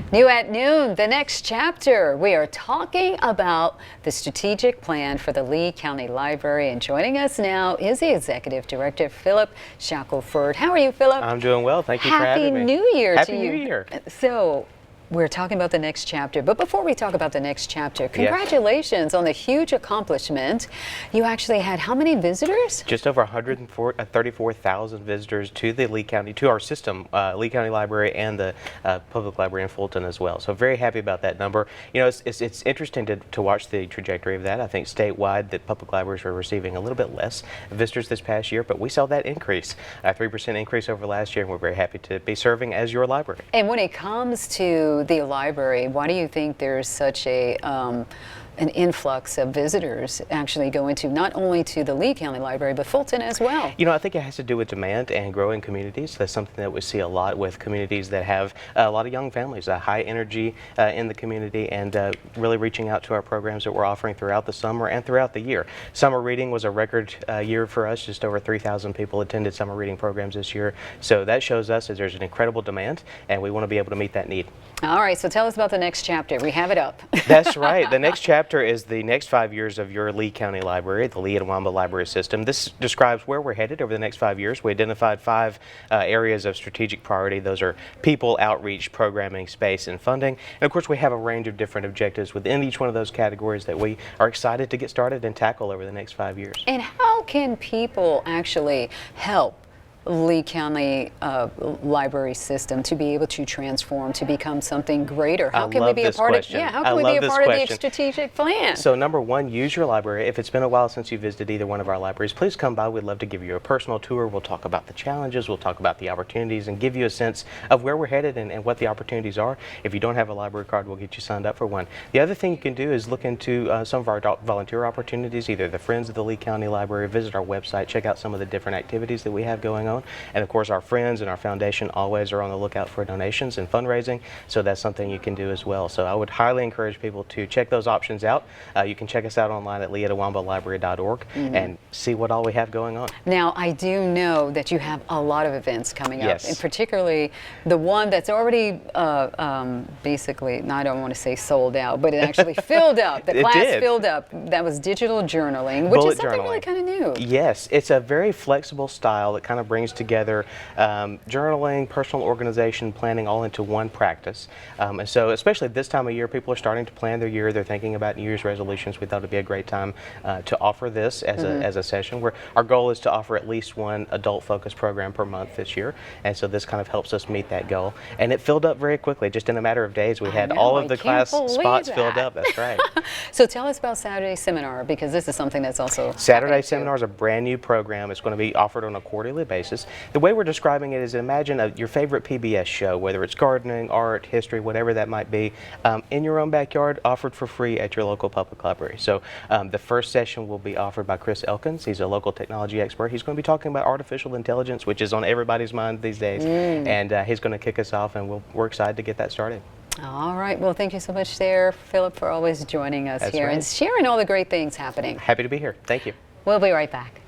New at noon, the next chapter. We are talking about the strategic plan for the Lee County Library, and joining us now is the Executive Director, Philip Shackelford. How are you, Philip? I'm doing well. Thank you for having me. Happy New Year to you. Happy New Year. So, we're talking about the next chapter, but before we talk about the next chapter, congratulations on the huge accomplishment. You actually had how many visitors? Just over 134,000 visitors to the Lee County, to our system, Lee County Library and the Public Library in Fulton as well. So very happy about that number. You know, it's interesting to watch the trajectory of that. I think statewide that public libraries are receiving a little bit less visitors this past year, but we saw that increase, a 3% increase over last year, and we're very happy to be serving as your library. And when it comes to the library, why do you think there's such an influx of visitors actually going to not only to the Lee County Library but Fulton as well? You know, I think it has to do with demand and growing communities. That's something that we see a lot with communities that have a lot of young families, a high energy in the community, and really reaching out to our programs that we're offering throughout the summer and throughout the year. Summer reading was a record year for us. Just over 3,000 people attended summer reading programs this year. So that shows us that there's an incredible demand, and we want to be able to meet that need. All right, so tell us about the next chapter. We have it up. That's right. The next chapter is the next 5 years of your Lee County Library, the Lee and Wamba Library System. This describes where we're headed over the next 5 years. We identified 5 areas of strategic priority. Those are people, outreach, programming, space, and funding. And of course, we have a range of different objectives within each one of those categories that we are excited to get started and tackle over the next 5 years. And how can people actually help Lee County Library System to be able to transform to become something greater? How can we be a part of? Yeah, how can we be a part of the strategic plan? So number one, use your library. If it's been a while since you visited either one of our libraries, please come by. We'd love to give you a personal tour. We'll talk about the challenges, we'll talk about the opportunities, and give you a sense of where we're headed and what the opportunities are. If you don't have a library card, we'll get you signed up for one. The other thing you can do is look into some of our volunteer opportunities, either the Friends of the Lee County Library, visit our website, check out some of the different activities that we have going on. And of course, our friends and our foundation always are on the lookout for donations and fundraising, so that's something you can do as well. So I would highly encourage people to check those options out. You can check us out online at leetawambalibrary.org and see what all we have going on. Now, I do know that you have a lot of events coming up, Yes. and particularly the one that's already basically, I don't want to say sold out, but it actually filled up. The class filled up. That was digital journaling, which is something really kind of new. Yes, it's a very flexible style that kind of brings together journaling, personal organization, planning all into one practice. And so especially this time of year, people are starting to plan their year. They're thinking about New Year's resolutions. We thought it'd be a great time to offer this as a session where our goal is to offer at least one adult-focused program per month this year. And so this kind of helps us meet that goal. And it filled up very quickly. Just in a matter of days, we had all of the class spots filled up. That's right. So tell us about Saturday Seminar, because this is something that's also Saturday Seminar is a brand new program. It's going to be offered on a quarterly basis. The way we're describing it is, imagine your favorite PBS show, whether it's gardening, art, history, whatever that might be, in your own backyard, offered for free at your local public library. So the first session will be offered by Chris Elkins. He's a local technology expert. He's going to be talking about artificial intelligence, which is on everybody's mind these days. And he's going to kick us off, and we're excited to get that started. All right. Well, thank you so much there, Philip, for always joining us here and sharing all the great things happening. Happy to be here. Thank you. We'll be right back.